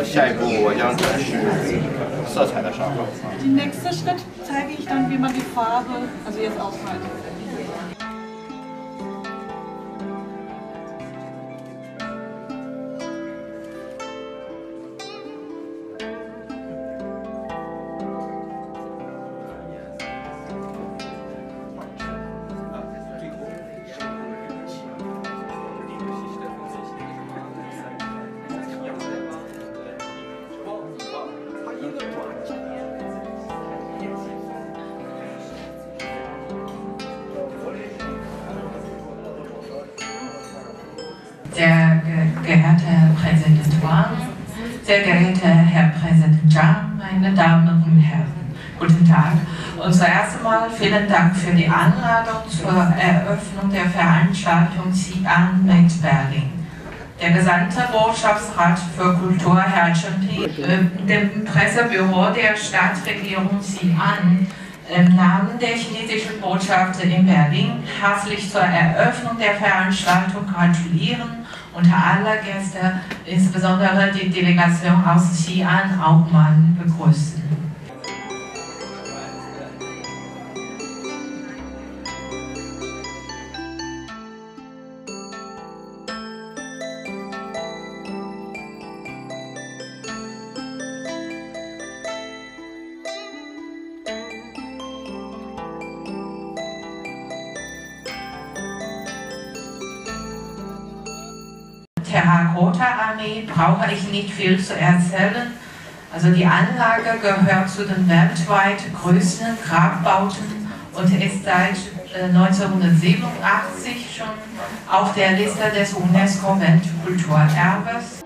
下一步我将展示色彩的沙发。Den nächsten Schritt zeige ich dann, wie man die Farbe, also jetzt ausmalt. Sehr geehrter Herr Präsident Wang, sehr geehrter Herr Präsident Zhang, meine Damen und Herren, guten Tag. Und zuerst einmal vielen Dank für die Einladung zur Eröffnung der Veranstaltung Xi'an Meet Berlin. Der gesamte Botschaftsrat für Kultur, Herr Chen, dem Pressebüro der Stadtregierung Xi'an, im Namen der chinesischen Botschaft in Berlin herzlich zur Eröffnung der Veranstaltung gratulieren und alle Gäste, insbesondere die Delegation aus Xi'an, auch mal begrüßen. Terrakotta-Armee brauche ich nicht viel zu erzählen. Also die Anlage gehört zu den weltweit größten Grabbauten und ist seit 1987 schon auf der Liste des UNESCO-Weltkulturerbes.